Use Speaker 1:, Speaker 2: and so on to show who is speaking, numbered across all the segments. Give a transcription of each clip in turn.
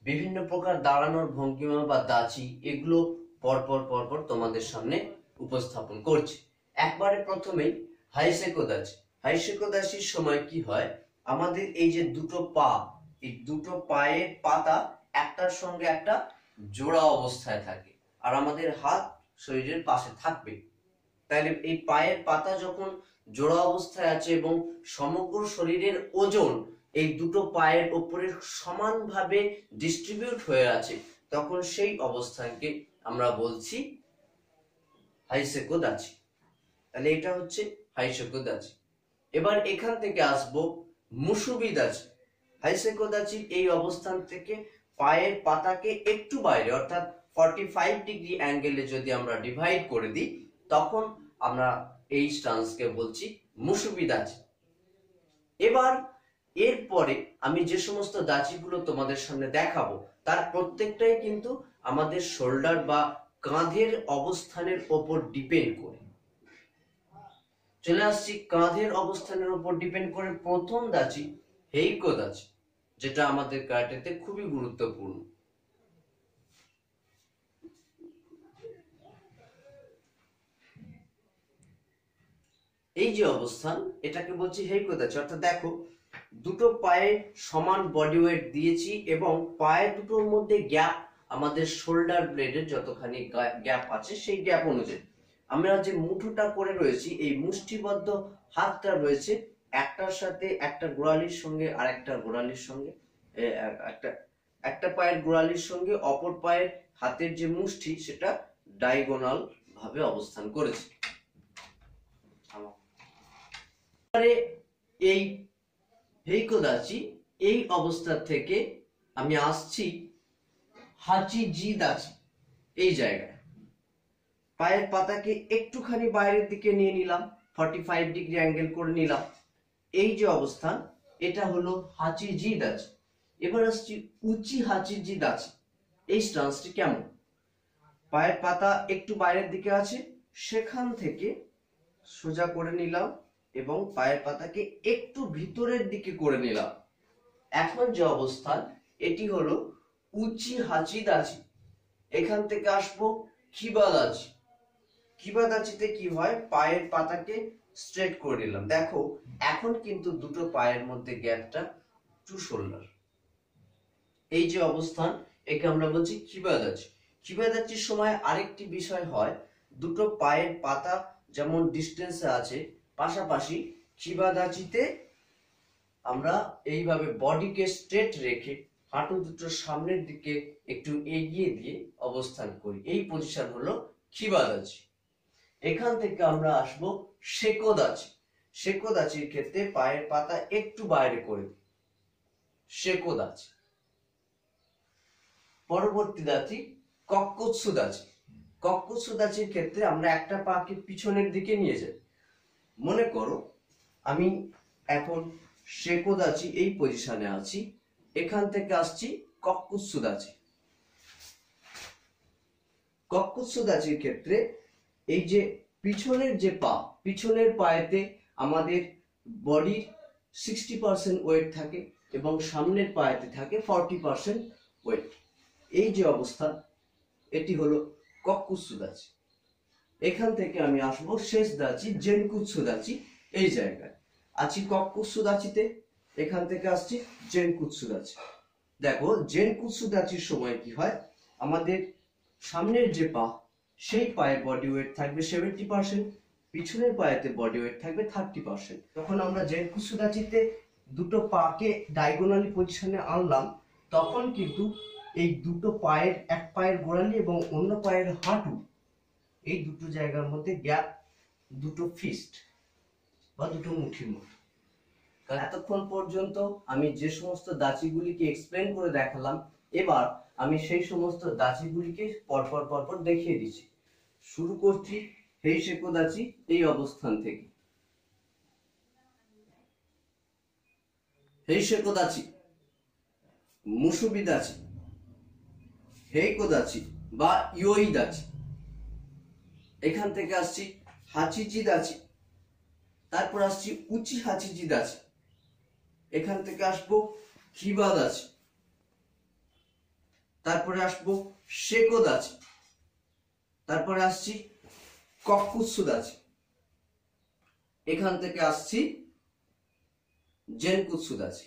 Speaker 1: বিভিন্ন প্রকার দাঁড়ানোর ভঙ্গিমা বা দাচি এগুলো পরপর পরপর তোমাদের সামনে উপস্থাপন করছি। একবারে প্রথমেই হাইসেকো দাচি। হাইসেকো দাচির সময় কি হয়, আমাদের এই যে দুটো পা, এই দুটো পায়ের পাতা একটার সঙ্গে একটা জোড়া অবস্থায় থাকে, আর আমাদের হাত শরীরের পাশে থাকবে। তাহলে এই পায়ের পাতা যখন জোড়া অবস্থায় আছে এবং সমগ্র শরীরের ওজন এই দুটো পায়ের উপরে সমানভাবে ডিস্ট্রিবিউট হয়ে আছে, তখন সেই অবস্থানকে আমরা বলছি হাইসেকো দাচি। তাহলে এটা হচ্ছে হাইসেকো দাচি। এবার এখান থেকে আসবো মুসুবি দাচি। হাইসেকো দাচির এই অবস্থান থেকে পায়ের পাতাকে একটু বাইরে অর্থাৎ 45 ডিগ্রি অ্যাঙ্গেলে যদি আমরা ডিভাইড করে দিই, তখন আমরা এই স্টান্সকে বলছি মুসুবি দাচি। এবার এরপরে আমি যে সমস্ত দাচিগুলো তোমাদের সামনে দেখাবো তার প্রত্যেকটাই কিন্তু আমাদের শোল্ডার বা কাঁধের অবস্থানের উপর ডিপেন্ড করে। চলে আসছি কাঁধের অবস্থানের উপর ডিপেন্ড করে প্রথম দাচি হেইকো দাচি, যেটা আমাদের কারাটেতে খুবই গুরুত্বপূর্ণ। এই যে অবস্থান, এটাকে বলছি হেইকো দাচি। অর্থাৎ দেখো, দুটো পায়ে সমান বডি ওয়েট দিয়েছি এবং পায়ে দুটোর মধ্যে গ্যাপ আমাদের শোল্ডার ব্লেডের যতখানি গ্যাপ আছে সেই গ্যাপ অনুযায়ী আমরা যে মুঠোটা করে রয়েছি, এই মুষ্টিবদ্ধ হাতটা রয়েছে একটার সাথে একটা গোড়ালির সঙ্গে আর একটা গোড়ালির সঙ্গে, একটা পায়ের গোড়ালির সঙ্গে অপর পায়ের হাতের যে মুষ্টি সেটা ডায়াগোনাল ভাবে অবস্থান করেছে। এই হেইকো দাচি, এই অবস্থা থেকে আমি আসছি হাচিজি দাচি। এই জায়গায় পায়ের পাতাকে একটুখানি বাইরের দিকে নিয়ে নিলাম, 45 ডিগ্রি অ্যাঙ্গেল করে নিলাম। এই যে অবস্থান, এটা হলো হাচিজি দাচি। এবার আসছি উচি হাচিজি দাচি। এই স্টান্সটি কেমন, পায়ের পাতা একটু বাইরের দিকে আছে, সেখান থেকে সোজা করে নিলাম এবং পায়ের পাতাকে একটু ভিতরের দিকে করে নিলাম। এখন যে অবস্থান, এটি হলো উচি হাচি দাচি। এখান থেকে আসবো কিবা দাচি। কিবা দাচিতে কি হয়, পায়ের পাতাকে স্ট্রেট করে নিলাম। দেখো, এখন কিন্তু দুটো পায়ের মধ্যে গ্যাপটা টু শোল্ডার। এই যে অবস্থান, একে আমরা বলছি কিবা দাচি। কিবা দাচির সময় আরেকটি বিষয় হয়, দুটো পায়ের পাতা যেমন ডিস্টেন্সে আছে পাশাপাশি, কিবা দাচিতে আমরা এইভাবে বডিকে স্ট্রেট রেখে হাঁটু দুটো সামনের দিকে একটু এগিয়ে দিয়ে অবস্থান করি। এই পজিশন হলো কিবা দাচি। এখান থেকে আমরা আসবো সেকো দাচি। সেকো দাচির ক্ষেত্রে পায়ের পাতা একটু বাইরে করে দিই, সেকো দাচি। পরবর্তী দাচি কক্কুৎসু দাচি। কক্কুৎসু দাচির ক্ষেত্রে আমরা একটা পাকে পিছনের দিকে নিয়ে যাই। মনে করো আমি এখন সেকো দাচি এই পজিশনে আছি, এখান থেকে আসছি কক্কুৎসু দাচি। কক্কুৎসু দাচির ক্ষেত্রে এই যে পিছনের যে পা, পিছনের পায়েতে আমাদের বডির 60% ওয়েট থাকে এবং সামনের পায়েতে থাকে 40% ওয়েট। এই যে অবস্থা, এটি হলো কক্কুৎসু দাচি। এখান থেকে আমি আসবো শেষ দাচি জেনকুৎসু দাচি। এই জায়গায় আছি কক্কুৎসু দাচিতে, এখান থেকে আসছি জেনকুৎসু দাচি। দেখো, জেনকুৎসু দাচির সময় কি হয়, আমাদের সামনের যে পা, সেই পায়ের বডি ওয়েট থাকবে 70%, পিছনের পায়েতে বডি ওয়েট থাকবে 30%। তখন আমরা জেনকুৎসু দাচিতে দুটো পাকে ডায়াগোনালি পজিশনে আনলাম, তখন কিন্তু এই দুটো পায়ের, এক পায়ের গোড়ালি এবং অন্য পায়ের হাঁটু, এই দুটো জায়গার মধ্যে গ্যাপ দুটো ফিস্ট বা দুটো মুঠির মতো। এতক্ষণ পর্যন্ত আমি যে সমস্ত দাচিগুলিকে এক্সপ্লেন করে দেখালাম, এবার আমি সেই সমস্ত দাচিগুলিকে পরপর পরপর দেখিয়ে দিচ্ছি। শুরু করছি হেইসেকো দাচি এই অবস্থান থেকে। হেইসেকো দাচি, মুসুবি দাচি, হেইকো দাচি বা ইয়োই দাচি। এখান থেকে আসছি হাচিজি দাচি, তারপর আসছি উচি হাচিজি দাচি। এখান থেকে আসবো কিবা দাচি, তারপরে আসবো শেকোদাচি, তারপরে আসছি কক্কুৎসুদাচি, এখান থেকে আসছি জেনকুৎসুদাচি।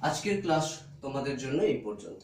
Speaker 1: আজকের ক্লাস তোমাদের জন্য এই পর্যন্ত।